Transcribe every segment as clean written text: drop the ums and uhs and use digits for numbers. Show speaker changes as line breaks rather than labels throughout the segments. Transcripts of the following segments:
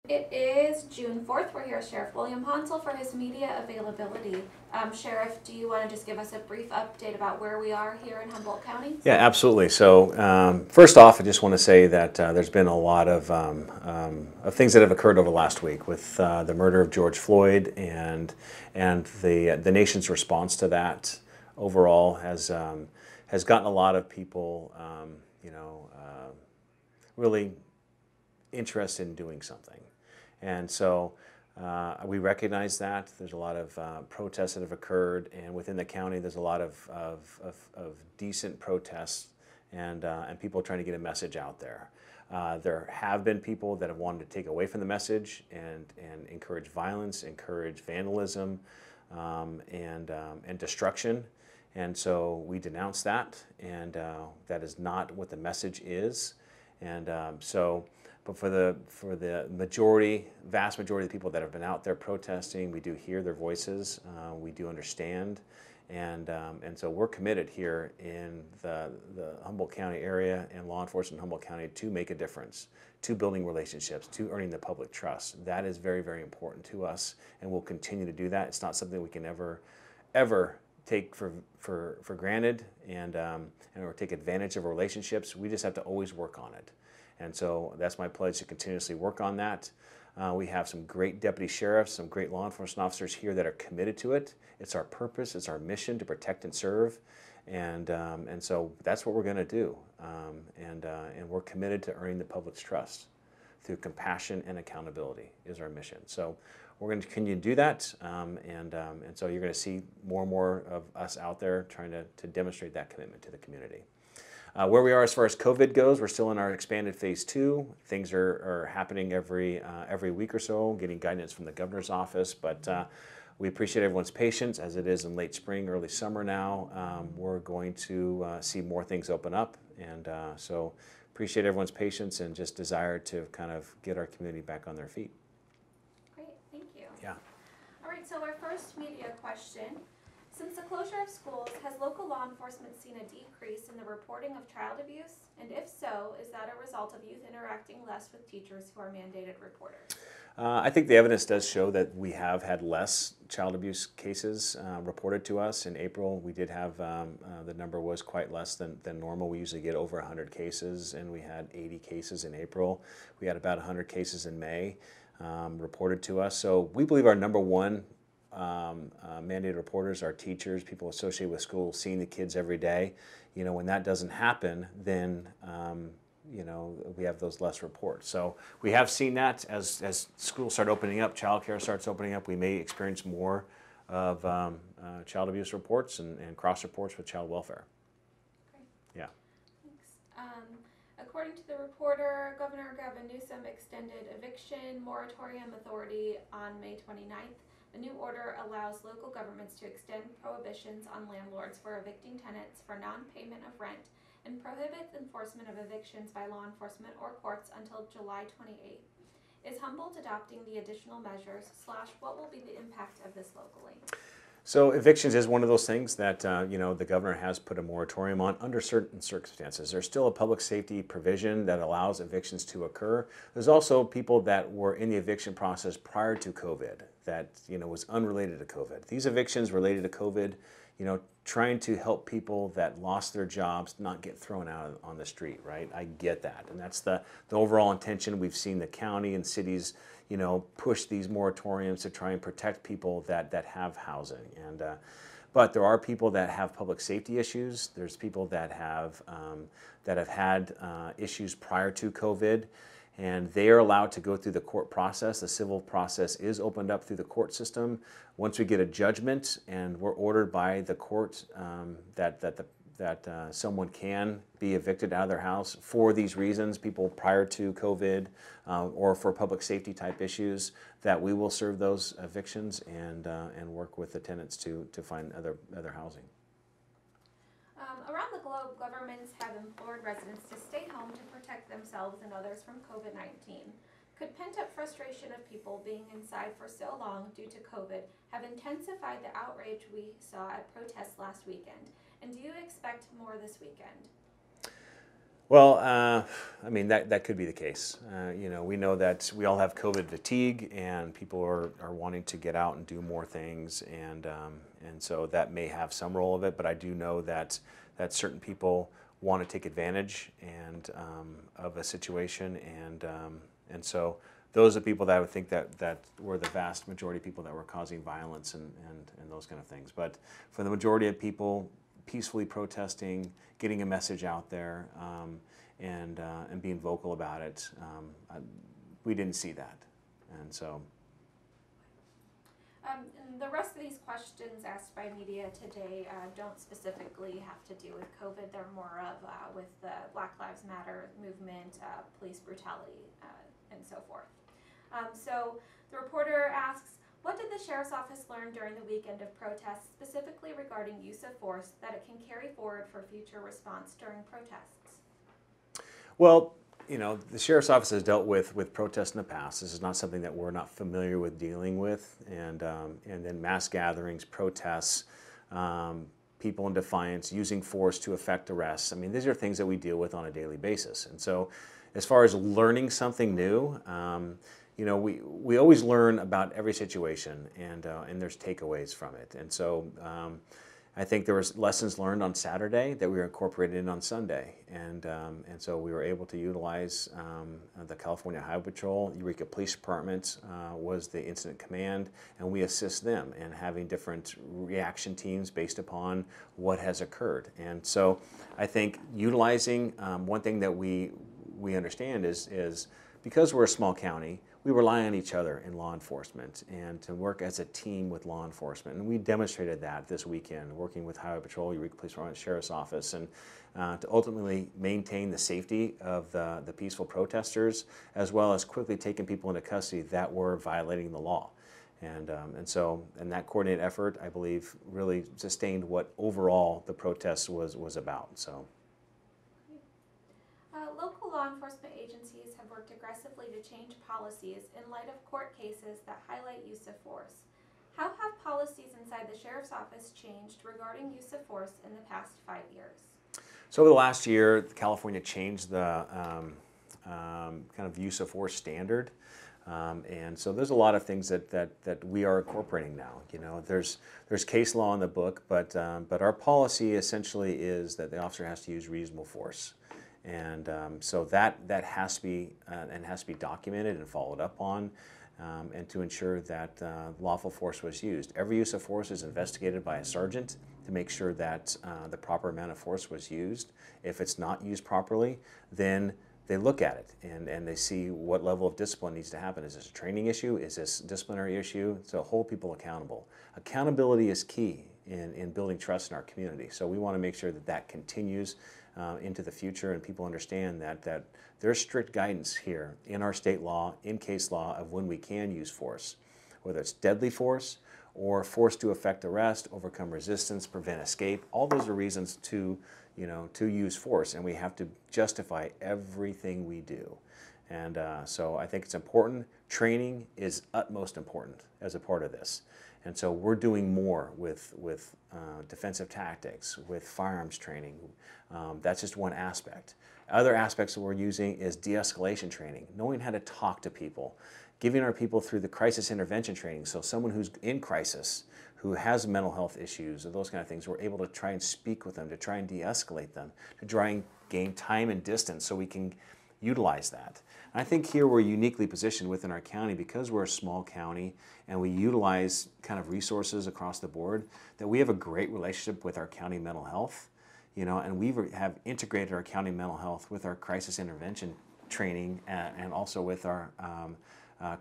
It is June 4th. We're here with Sheriff William Honsal for his media availability. Sheriff, do you want to just give us a brief update about where we are here in Humboldt County?
Yeah, absolutely. So first off, I just want to say that there's been a lot of things that have occurred over the last week with the murder of George Floyd and the nation's response to that overall has gotten a lot of people really interested in doing something. And so we recognize that there's a lot of protests that have occurred, and within the county there's a lot of decent protests and people trying to get a message out there. There have been people that have wanted to take away from the message and encourage violence, encourage vandalism, and destruction. And so we denounce that, and that is not what the message is. And but for the vast majority of the people that have been out there protesting, we do hear their voices, we do understand, and so we're committed here in the Humboldt County area and law enforcement in Humboldt County to make a difference, to building relationships, to earning the public trust. That is very, very important to us, and we'll continue to do that. It's not something we can ever take for granted or take advantage of our relationships. We just have to always work on it. And so that's my pledge, to continuously work on that. We have some great deputy sheriffs, some great law enforcement officers here that are committed to it. It's our purpose, it's our mission to protect and serve, and so that's what we're going to do. And we're committed to earning the public's trust through compassion and accountability is our mission. So we're going to continue to do that, and so you're going to see more and more of us out there trying to demonstrate that commitment to the community. Where we are as far as COVID goes, we're still in our expanded phase 2. Things are happening every week or so, getting guidance from the governor's office, but we appreciate everyone's patience. As it is in late spring, early summer now, we're going to see more things open up, and so appreciate everyone's patience and just desire to kind of get our community back on their feet.
Great, thank you.
Yeah.
All right, so our first media question. Since the closure of schools, has local law enforcement seen a decrease in the reporting of child abuse? And if so, is that a result of youth interacting less with teachers who are mandated reporters?
I think the evidence does show that we have had less child abuse cases reported to us. In April, we did have, the number was quite less than normal. We usually get over 100 cases, and we had 80 cases in April. We had about 100 cases in May reported to us. So we believe our number one mandated reporters are teachers, people associated with school, seeing the kids every day. When that doesn't happen, then we have those less reports. So we have seen that as schools start opening up, childcare starts opening up, we may experience more of child abuse reports and cross reports with child welfare.
Great.
Yeah.
Thanks. According to the reporter, Governor Gavin Newsom extended eviction moratorium authority on May 29th. The new order allows local governments to extend prohibitions on landlords for evicting tenants for non-payment of rent and prohibits enforcement of evictions by law enforcement or courts until July 28th. Is Humboldt adopting the additional measures / what will be the impact of this locally?
So evictions is one of those things that the governor has put a moratorium on under certain circumstances. There's still a public safety provision that allows evictions to occur. There's also people that were in the eviction process prior to COVID that was unrelated to COVID. These evictions related to COVID, trying to help people that lost their jobs not get thrown out on the street, right? I get that, and that's the overall intention. We've seen the county and cities push these moratoriums to try and protect people that have housing. But there are people that have public safety issues. There's people that have had issues prior to COVID, and they are allowed to go through the court process. The civil process is opened up through the court system. Once we get a judgment and we're ordered by the court that someone can be evicted out of their house for these reasons, people prior to COVID or for public safety type issues, that we will serve those evictions and work with the tenants to find other housing.
Around the globe, governments have implored residents to stay home to protect themselves and others from COVID-19. Could pent-up frustration of people being inside for so long due to COVID have intensified the outrage we saw at protests last weekend? And do you expect more this weekend?
Well, I mean, that could be the case. We know that we all have COVID fatigue, and people are wanting to get out and do more things, and so that may have some role of it. But I do know that certain people want to take advantage of a situation, and so those are people that I would think that were the vast majority of people that were causing violence and those kind of things. But for the majority of people, peacefully protesting, getting a message out there, and being vocal about it, we didn't see that, and so.
And the rest of these questions asked by media today don't specifically have to do with COVID. They're more of with the Black Lives Matter movement, police brutality, and so forth. So the reporter asks, what did the Sheriff's Office learn during the weekend of protests, specifically regarding use of force, that it can carry forward for future response during protests?
Well, the Sheriff's Office has dealt with protests in the past. This is not something that we're not familiar with dealing with. And then mass gatherings, protests, people in defiance, using force to effect arrests. I mean, these are things that we deal with on a daily basis. And so as far as learning something new, we always learn about every situation, and there's takeaways from it. And so I think there was lessons learned on Saturday that we were incorporated in on Sunday, and so we were able to utilize the California Highway Patrol. Eureka Police Department was the incident command, and we assist them in having different reaction teams based upon what has occurred. And so I think utilizing one thing that we understand is because we're a small county, we rely on each other in law enforcement and to work as a team with law enforcement. And we demonstrated that this weekend, working with Highway Patrol, Eureka Police Department, Sheriff's Office, and to ultimately maintain the safety of the peaceful protesters, as well as quickly taking people into custody that were violating the law. And that coordinated effort, I believe, really sustained what overall the protest was about. So.
Local law enforcement agencies have worked aggressively to change policies in light of court cases that highlight use of force. How have policies inside the Sheriff's Office changed regarding use of force in the past 5 years?
So over the last year, California changed the kind of use of force standard. And so there's a lot of things that we are incorporating now. There's case law in the book, but our policy essentially is that the officer has to use reasonable force. And so that has to be documented and followed up on, and to ensure that lawful force was used. Every use of force is investigated by a sergeant to make sure that the proper amount of force was used. If it's not used properly, then they look at it and they see what level of discipline needs to happen. Is this a training issue? Is this a disciplinary issue? So hold people accountable. Accountability is key in building trust in our community. So we want to make sure that continues into the future, and people understand that there's strict guidance here in our state law, in case law, of when we can use force, whether it's deadly force or force to effect arrest, overcome resistance, prevent escape. All those are reasons to use force, and we have to justify everything we do. And so I think it's important. Training is utmost important as a part of this. And so we're doing more with defensive tactics, with firearms training. That's just one aspect. Other aspects that we're using is de-escalation training, knowing how to talk to people, giving our people through the crisis intervention training. So someone who's in crisis, who has mental health issues or those kind of things, we're able to try and speak with them, to try and de-escalate them, to try and gain time and distance so we can utilize that. And I think here we're uniquely positioned within our county because we're a small county and we utilize kind of resources across the board, that we have a great relationship with our county mental health, and we have integrated our county mental health with our crisis intervention training and also with our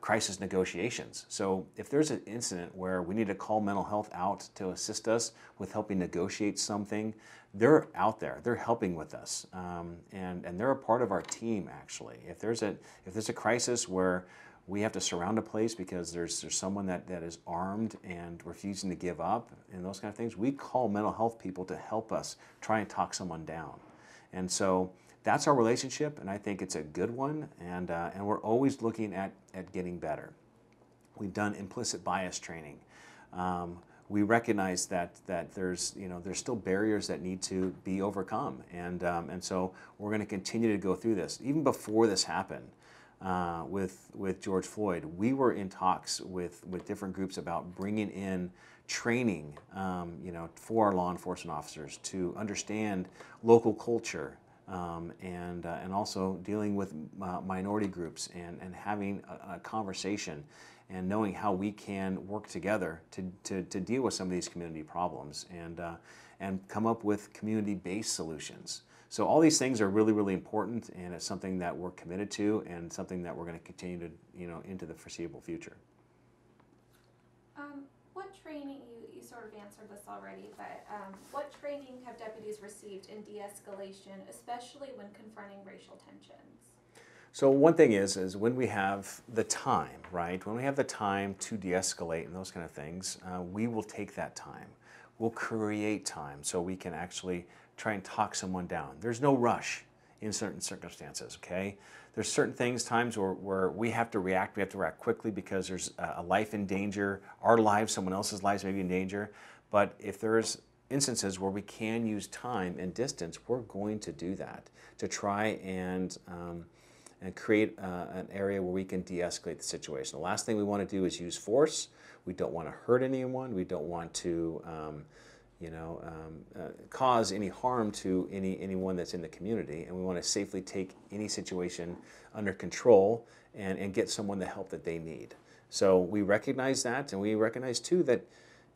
crisis negotiations. So if there's an incident where we need to call mental health out to assist us with helping negotiate something, they're out there. They're helping with us, and they're a part of our team. Actually, if there's a crisis where we have to surround a place because there's someone that is armed and refusing to give up and those kind of things, we call mental health people to help us try and talk someone down. And so that's our relationship, and I think it's a good one, and we're always looking at getting better. We've done implicit bias training. we recognize that there's still barriers that need to be overcome, and so we're going to continue to go through this. Even before this happened with George Floyd, we were in talks with different groups about bringing in training, for our law enforcement officers to understand local culture, and also dealing with minority groups and having a conversation and knowing how we can work together to deal with some of these community problems and come up with community-based solutions. So all these things are really, really important, and it's something that we're committed to and something that we're going to continue to, into the foreseeable future.
What training, you sort of answered this already, but what training have deputies received in de-escalation, especially when confronting racial tensions?
So one thing is when we have the time, right? When we have the time to de-escalate and those kind of things, we will take that time. We'll create time so we can actually try and talk someone down. There's no rush in certain circumstances, okay? There's certain times where we have to react. We have to react quickly because there's a life in danger. Our lives, someone else's lives may be in danger. But if there's instances where we can use time and distance, we're going to do that to try and create an area where we can de-escalate the situation. The last thing we want to do is use force. We don't want to hurt anyone. We don't want to cause any harm to anyone that's in the community, and we want to safely take any situation under control and get someone the help that they need. So we recognize that, and we recognize too that,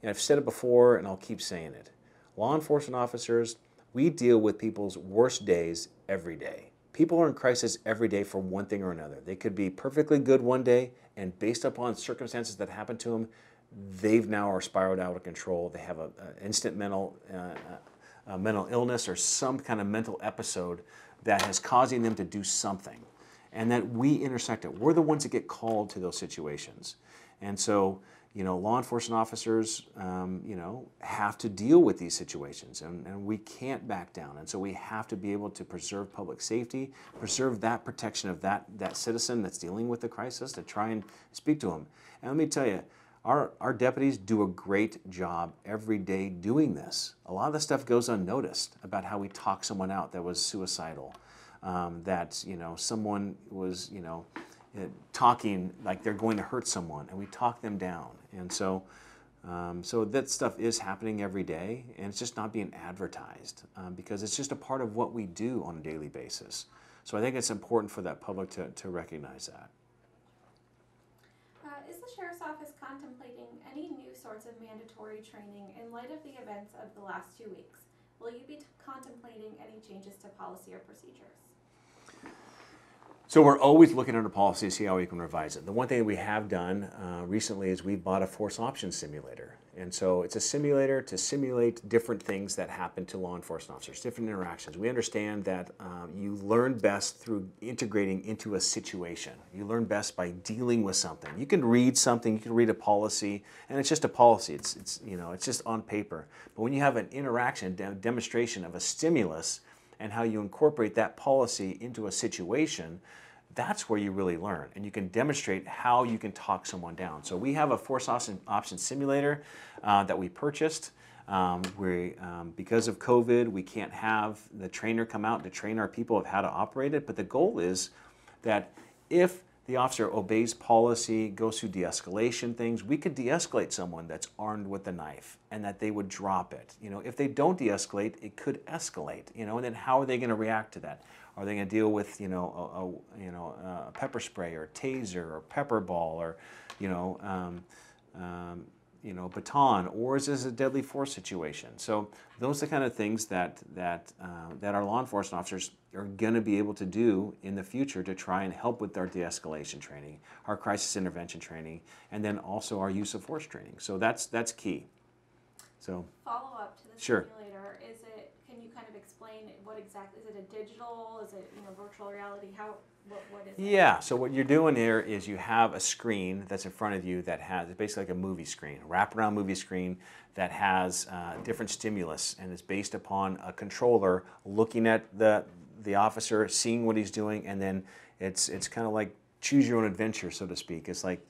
I've said it before and I'll keep saying it, law enforcement officers, we deal with people's worst days every day. People are in crisis every day for one thing or another. They could be perfectly good one day, and based upon circumstances that happen to them, they've now are spiraled out of control. They have an instant mental illness or some kind of mental episode that is causing them to do something, and that we intersect it. We're the ones that get called to those situations, and so law enforcement officers have to deal with these situations, and we can't back down, and so we have to be able to preserve public safety, preserve that protection of that citizen that's dealing with the crisis, to try and speak to them. And let me tell you, our deputies do a great job every day doing this. A lot of the stuff goes unnoticed about how we talk someone out that was suicidal, that someone was talking like they're going to hurt someone, and we talk them down. And so that stuff is happening every day, and it's just not being advertised because it's just a part of what we do on a daily basis. So I think it's important for that public to recognize that.
Is the Sheriff's Office contemplating any new sorts of mandatory training in light of the events of the last 2 weeks? Will you be contemplating any changes to policy or procedures?
So we're always looking at our policy to see how we can revise it. The one thing we have done recently is we bought a force options simulator. And so it's a simulator to simulate different things that happen to law enforcement officers, different interactions. We understand that you learn best through integrating into a situation. You learn best by dealing with something. You can read something, you can read a policy, and it's just a policy. It's just on paper. But when you have an interaction, a demonstration of a stimulus, and how you incorporate that policy into a situation, that's where you really learn. And you can demonstrate how you can talk someone down. So we have a force option simulator that we purchased. Because of COVID, we can't have the trainer come out to train our people of how to operate it. But the goal is that if the officer obeys policy, goes through de-escalation things, we could de-escalate someone that's armed with a knife, and that they would drop it. If they don't de-escalate, it could escalate. And then how are they going to react to that? Are they going to deal with a pepper spray or taser or pepper ball or baton, or is this a deadly force situation? So those are the kind of things that our law enforcement officers are going to be able to do in the future to try and help with our de-escalation training, our crisis intervention training, and then also our use of force training. So that's key. So
follow up to the
sure.
Simulator. Can you kind of explain what exactly, is it a digital, is it virtual reality, what is it?
Yeah, so what you're doing here is you have a screen that's in front of you that has, it's basically like a movie screen, a wraparound movie screen that has different stimulus, and it's based upon a controller looking at the officer, seeing what he's doing, and then it's kind of like choose your own adventure, so to speak. It's like,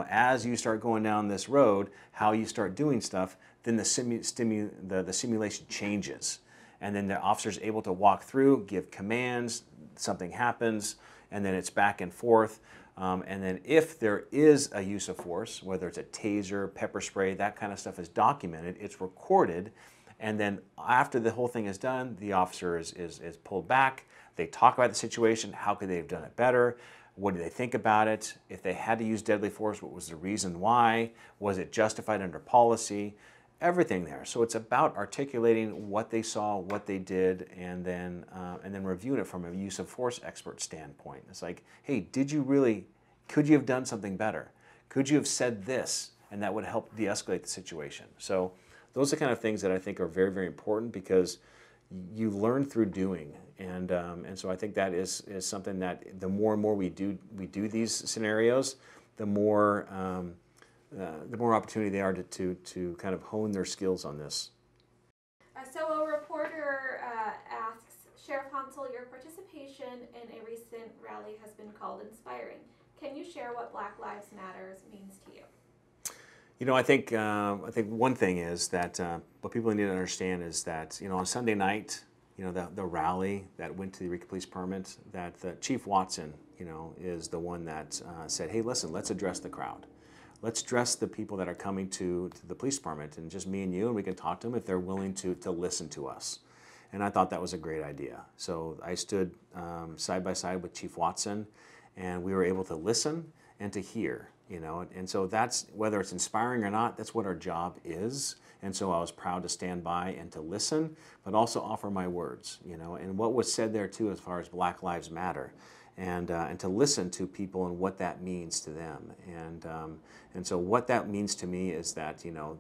as you start going down this road, how you start doing stuff, then the simulation changes. And then the officer's able to walk through, give commands, something happens, and then it's back and forth. And then if there is a use of force, whether it's a taser, pepper spray, that kind of stuff is documented, it's recorded, and then after the whole thing is done, the officer is pulled back. They talk about the situation, how could they have done it better, what do they think about it, if they had to use deadly force, what was the reason why, was it justified under policy, everything there. So it's about articulating what they saw, what they did, and then reviewing it from a use of force expert standpoint. It's like, hey, could you have done something better? Could you have said this, and that would help de-escalate the situation? So those are the kind of things that I think are very, very important, because you learn through doing, and so I think that is something that the more and more we do these scenarios, the more opportunity they are to kind of hone their skills on this.
So a reporter asks, Sheriff Honsal, your participation in a recent rally has been called inspiring. Can you share what Black Lives Matter means to you?
You know, I think one thing is that what people need to understand is that, you know, on Sunday night, you know, the rally that went to the Eureka Police Department, that Chief Watson, you know, is the one that said, hey, listen, let's address the crowd. Let's address the people that are coming to the police department, and just me and you, and we can talk to them if they're willing to listen to us. And I thought that was a great idea. So I stood side by side with Chief Watson, and we were able to listen and to hear. You know, and so that's, whether it's inspiring or not, that's what our job is. And so I was proud to stand by and to listen, but also offer my words, you know, and what was said there too as far as Black Lives Matter, and to listen to people and what that means to them. And so what that means to me is that, you know,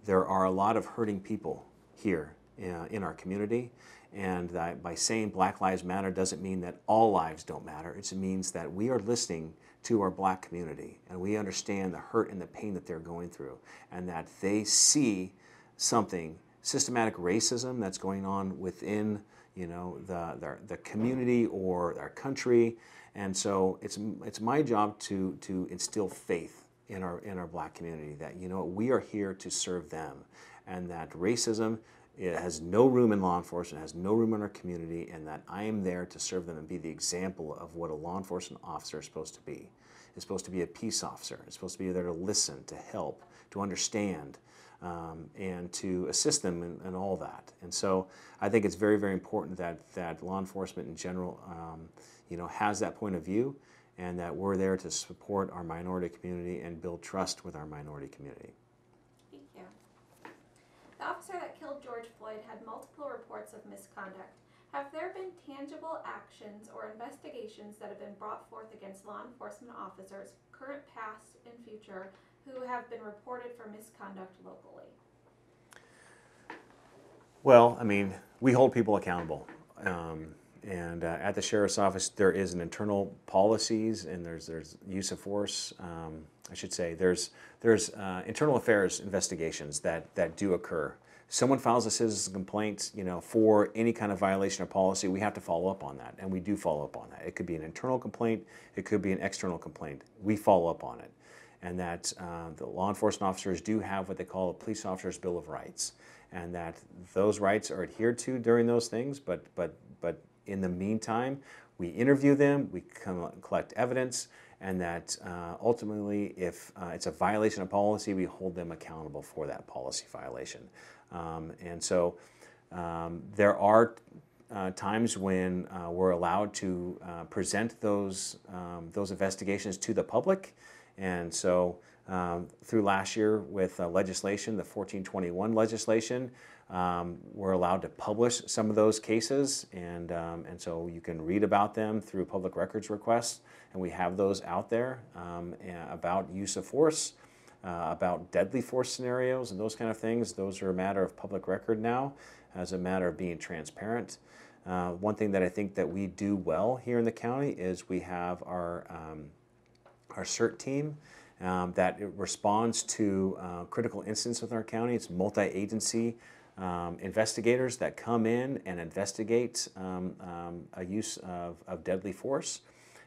there are a lot of hurting people here in our community, and that by saying Black Lives Matter doesn't mean that all lives don't matter. It means that we are listening to our Black community, and we understand the hurt and the pain that they're going through, and that they see something, systematic racism that's going on within, you know, the community or our country. And so it's my job to instill faith in our Black community, that, you know, we are here to serve them, and that racism, it has no room in law enforcement, has no room in our community, and that I am there to serve them and be the example of what a law enforcement officer is supposed to be. It's supposed to be a peace officer. It's supposed to be there to listen, to help, to understand, and to assist them in all that. And so I think it's very, very important that law enforcement in general, you know, has that point of view, and that we're there to support our minority community and build trust with our minority community.
Thank you. The officer that killed George Floyd had multiple reports of misconduct. Have there been tangible actions or investigations that have been brought forth against law enforcement officers, current, past, and future, who have been reported for misconduct locally?
Well, I mean, we hold people accountable. And at the Sheriff's Office, there is an internal policies, and there's use of force. I should say there's internal affairs investigations that do occur. Someone files a citizen complaint, you know, for any kind of violation of policy, we have to follow up on that, and we do follow up on that. It could be an internal complaint, it could be an external complaint. We follow up on it, and that the law enforcement officers do have what they call a police officer's Bill of Rights, and that those rights are adhered to during those things. But in the meantime, we interview them, we collect evidence, and that ultimately, if it's a violation of policy, we hold them accountable for that policy violation. And so there are times when we're allowed to present those investigations to the public. And so through last year with legislation, the 1421 legislation, we're allowed to publish some of those cases, and so you can read about them through public records requests, and we have those out there about use of force, about deadly force scenarios and those kind of things. Those are a matter of public record now, as a matter of being transparent. One thing that I think that we do well here in the county is we have our CERT team that responds to critical incidents with our county. It's multi-agency investigators that come in and investigate a use of deadly force,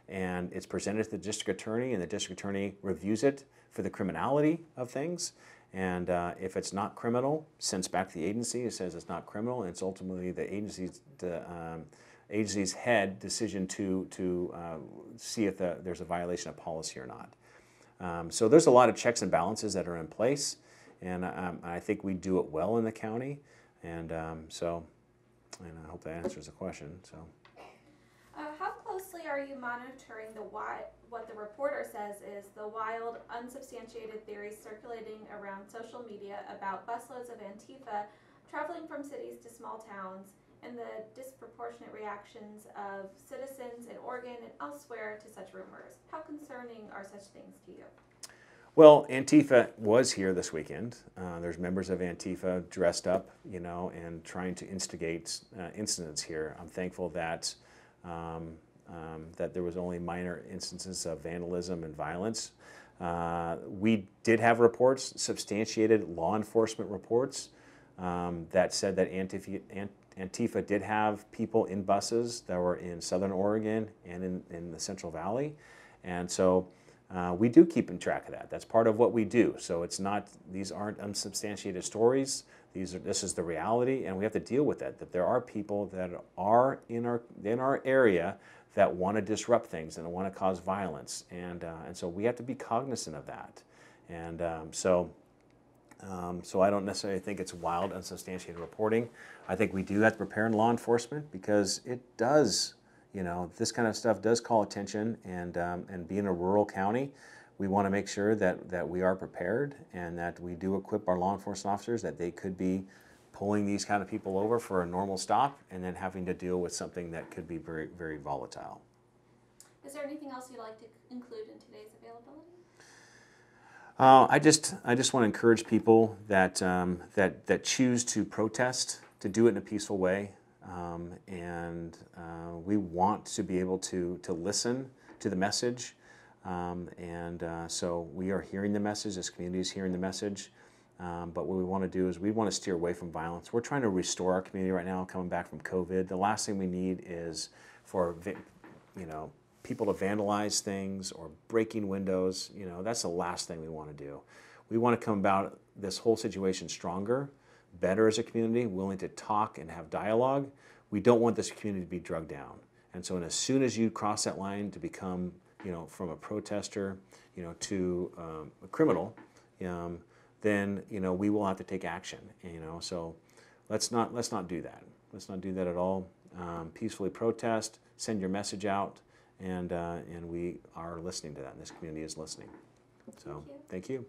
and it's presented to the district attorney, and the district attorney reviews it for the criminality of things, And if it's not criminal, sends back to the agency. It says it's not criminal, and it's ultimately the agency's head decision to see if there's a violation of policy or not. So there's a lot of checks and balances that are in place, and I think we do it well in the county. And and I hope that answers the question. So.
How closely are you monitoring what the reporter says is the wild, unsubstantiated theories circulating around social media about busloads of Antifa traveling from cities to small towns and the disproportionate reactions of citizens in Oregon and elsewhere to such rumors? How concerning are such things to you?
Well, Antifa was here this weekend. There's members of Antifa dressed up, and trying to instigate incidents here. I'm thankful that that there was only minor instances of vandalism and violence. We did have reports, substantiated law enforcement reports, that said that Antifa did have people in buses that were in Southern Oregon and in the Central Valley. And so we do keep in track of that. That's part of what we do. So these aren't unsubstantiated stories. This is the reality, and we have to deal with that there are people that are in our area that want to disrupt things and want to cause violence. And so we have to be cognizant of that. And so I don't necessarily think it's wild, unsubstantiated reporting. I think we do have to prepare in law enforcement because it does, this kind of stuff does call attention. And being a rural county, we want to make sure that we are prepared and that we do equip our law enforcement officers that they could be pulling these kind of people over for a normal stop and then having to deal with something that could be very, very volatile.
Is there anything else you'd like to include in today's availability?
I just want to encourage people that choose to protest to do it in a peaceful way, and we want to be able to listen to the message, so we are hearing the message. This community is hearing the message, but what we want to do is we want to steer away from violence. We're trying to restore our community right now, coming back from COVID. The last thing we need is for people to vandalize things or breaking windows. That's the last thing we want to do. We want to come about this whole situation stronger, better as a community, willing to talk and have dialogue. We don't want this community to be drugged down. And so as soon as you cross that line to become, from a protester, to a criminal, then, we will have to take action. So let's not do that. Let's not do that at all. Peacefully protest, send your message out. And we are listening to that, and this community is listening. So, thank you.